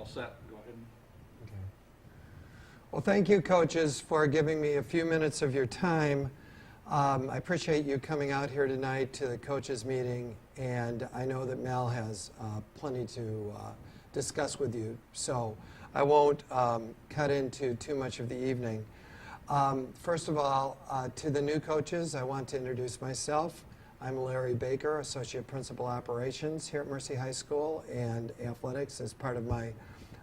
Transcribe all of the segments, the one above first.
all set. Go ahead. Okay. Well, thank you, coaches, for giving me a few minutes of your time. I appreciate you coming out here tonight to the coaches meeting, and I know that Mal has plenty to discuss with you, so I won't cut into too much of the evening. First of all, to the new coaches, I want to introduce myself. I'm Larry Baker, Associate Principal Operations here at Mercy High School, and athletics is part of my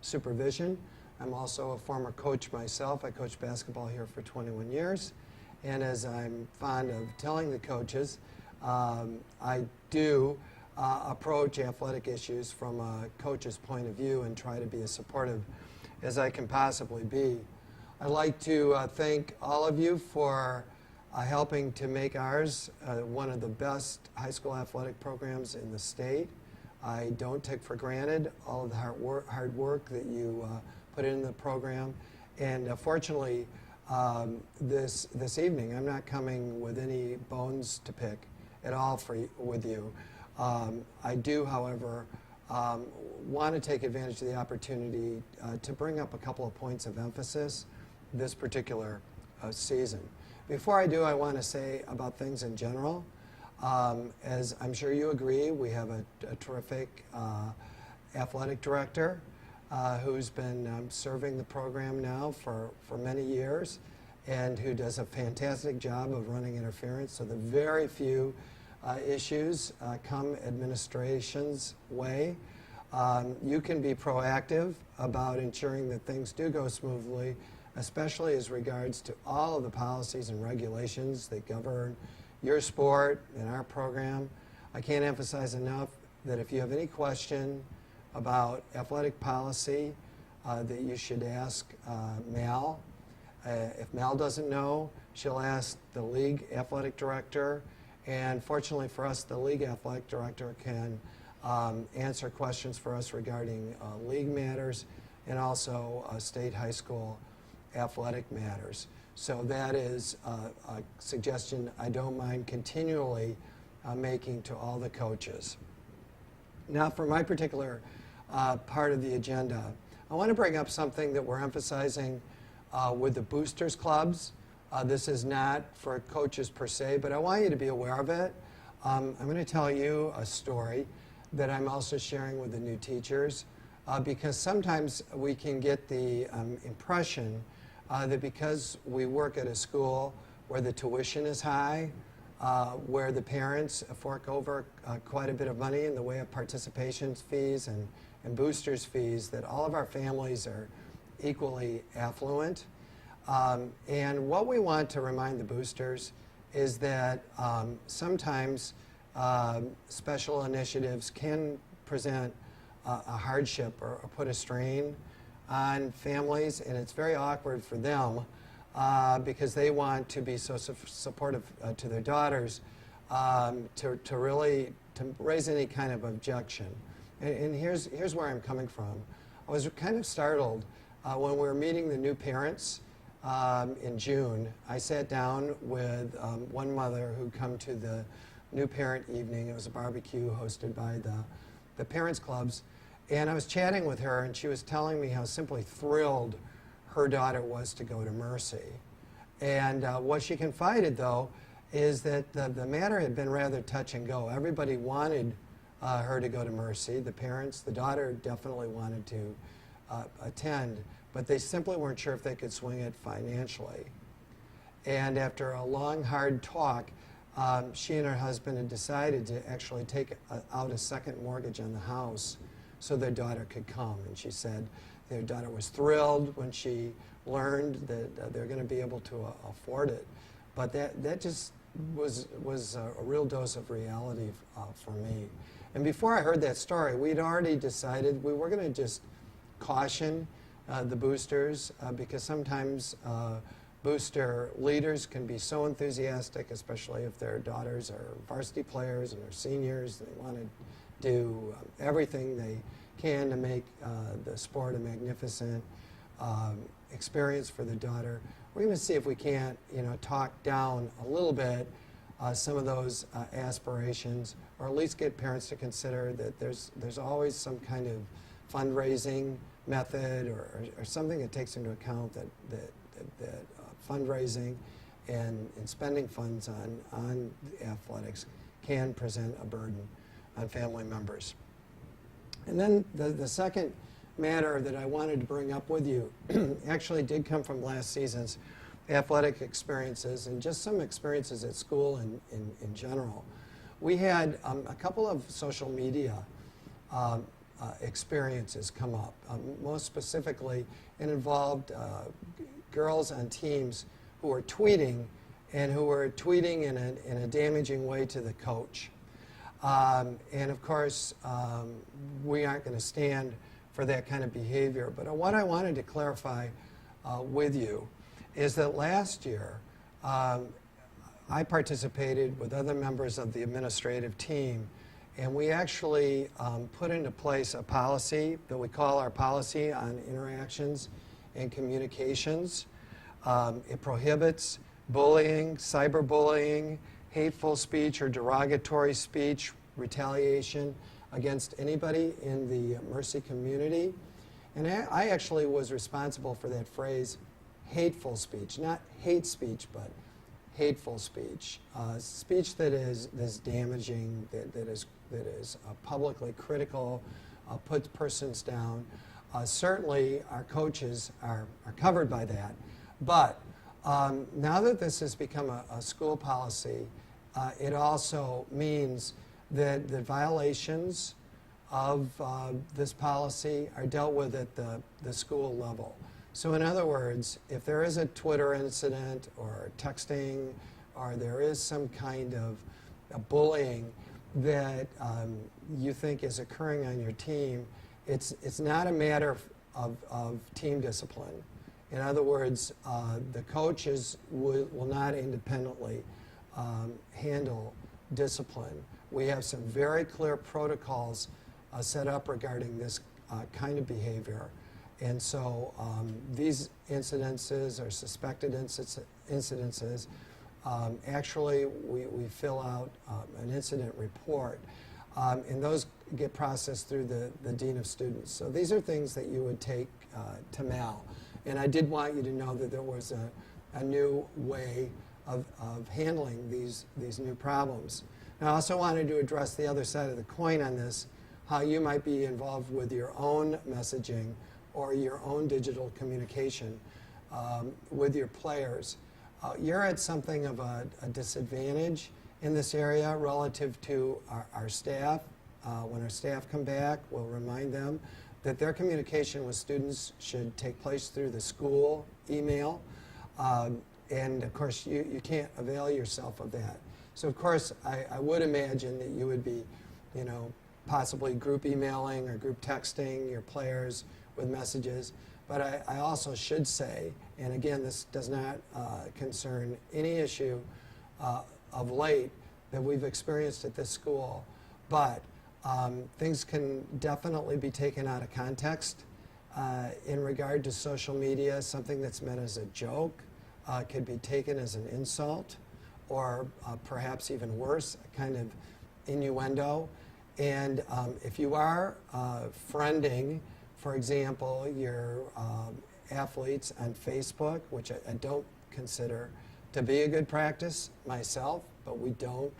supervision. I'm also a former coach myself. I coached basketball here for 21 years. And as I'm fond of telling the coaches, I do approach athletic issues from a coach's point of view and try to be as supportive as I can possibly be. I'd like to thank all of you for helping to make ours one of the best high school athletic programs in the state. I don't take for granted all of the hard work that you put in the program. And fortunately, this evening, I'm not coming with any bones to pick at all with you. I do, however, want to take advantage of the opportunity to bring up a couple of points of emphasis this particular season. Before I do, I want to say about things in general. As I'm sure you agree, we have a terrific athletic director who's been serving the program now for many years and who does a fantastic job of running interference. So the very few issues come administration's way. You can be proactive about ensuring that things do go smoothly, especially as regards to all of the policies and regulations that govern your sport and our program. I can't emphasize enough that if you have any question about athletic policy, that you should ask Mal. If Mal doesn't know, she'll ask the league athletic director. And fortunately for us, the league athletic director can answer questions for us regarding league matters and also state high school athletic matters. So that is a suggestion I don't mind continually making to all the coaches. Now for my particular part of the agenda, I want to bring up something that we're emphasizing with the boosters clubs. This is not for coaches per se, but I want you to be aware of it. I'm going to tell you a story that I'm also sharing with the new teachers because sometimes we can get the impression that because we work at a school where the tuition is high, where the parents fork over quite a bit of money in the way of participation fees and boosters fees, that all of our families are equally affluent. And what we want to remind the boosters is that sometimes special initiatives can present a hardship or put a strain on families, and it's very awkward for them because they want to be so supportive to their daughters to raise any kind of objection. And here's where I'm coming from. I was kind of startled when we were meeting the new parents in June. I sat down with one mother who come to the new parent evening. It was a barbecue hosted by the parents clubs. And I was chatting with her, and she was telling me how simply thrilled her daughter was to go to Mercy. And what she confided, though, is that the matter had been rather touch and go. Everybody wanted her to go to Mercy. The parents, the daughter definitely wanted to attend, but they simply weren't sure if they could swing it financially. And after a long, hard talk, she and her husband had decided to actually take out a second mortgage on the house so their daughter could come. And she said their daughter was thrilled when she learned that they're going to be able to afford it. But that just was a real dose of reality for me. And before I heard that story, we'd already decided we were going to just caution the boosters because sometimes booster leaders can be so enthusiastic, especially if their daughters are varsity players and are seniors. They want to do everything they can to make the sport a magnificent experience for the daughter. We're going to see if we can't, talk down a little bit some of those aspirations, or at least get parents to consider that there's always some kind of fundraising method or something that takes into account that fundraising and spending funds on athletics can present a burden on family members. And then the second matter that I wanted to bring up with you actually did come from last season's athletic experiences and just some experiences at school in general. We had a couple of social media experiences come up. Most specifically, it involved girls on teams who were tweeting and who were tweeting in a damaging way to the coach. And of course, we aren't going to stand for that kind of behavior. But what I wanted to clarify with you is that last year, I participated with other members of the administrative team, and we actually put into place a policy that we call our policy on interactions and communications. It prohibits bullying, cyberbullying, hateful speech or derogatory speech, retaliation against anybody in the Mercy community. And I actually was responsible for that phrase, hateful speech, not hate speech, but hateful speech, speech that is damaging, that is publicly critical, puts persons down. Certainly, our coaches are covered by that. But now that this has become a school policy, it also means that the violations of this policy are dealt with at the school level. So in other words, if there is a Twitter incident or texting or there is some kind of bullying that you think is occurring on your team, it's not a matter of team discipline. In other words, the coaches will not independently handle discipline. We have some very clear protocols set up regarding this kind of behavior. And so these incidences or suspected incidences, actually we fill out an incident report, and those get processed through the Dean of Students. So these are things that you would take to Mal. And I did want you to know that there was a new way of handling these new problems. And I also wanted to address the other side of the coin on this, how you might be involved with your own messaging or your own digital communication with your players. You're at something of a disadvantage in this area relative to our staff. When our staff come back, we'll remind them that their communication with students should take place through the school email. And of course, you can't avail yourself of that. So of course, I would imagine that you would be, possibly group emailing or group texting your players with messages. But I also should say, and again, this does not concern any issue of late that we've experienced at this school, but things can definitely be taken out of context. In regard to social media, something that's meant as a joke could be taken as an insult, or perhaps even worse, a kind of innuendo. And if you are friending, for example, your athletes on Facebook, which I don't consider to be a good practice myself, but we don't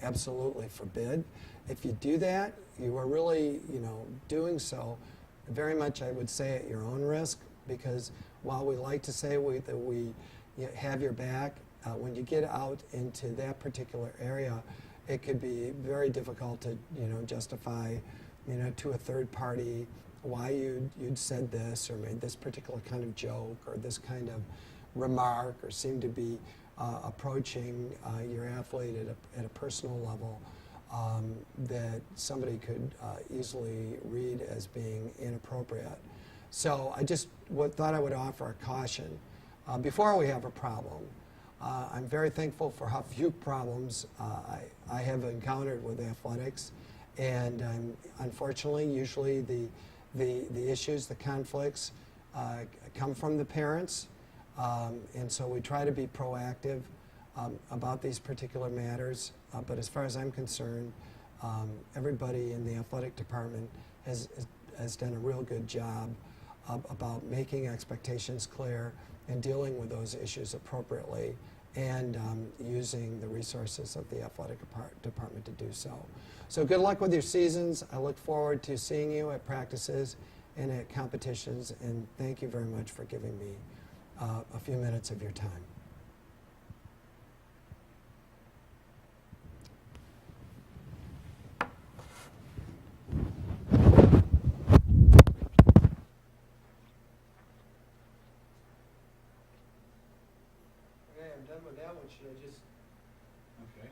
absolutely forbid. If you do that, you are really, doing so very much, I would say, at your own risk, because while we like to say that we have your back, when you get out into that particular area, it could be very difficult to, justify, to a third party why you'd said this or made this particular kind of joke or this kind of remark or seemed to be approaching your athlete at a personal level that somebody could easily read as being inappropriate. So I just thought I would offer a caution before we have a problem. I'm very thankful for how few problems I have encountered with athletics, and unfortunately, usually the issues, the conflicts, come from the parents, and so we try to be proactive about these particular matters. But as far as I'm concerned, everybody in the athletic department has has done a real good job about making expectations clear and dealing with those issues appropriately, and using the resources of the athletic department to do so. So good luck with your seasons. I look forward to seeing you at practices and at competitions, and thank you very much for giving me a few minutes of your time. Okay, I'm done with that one. Should I just... Okay.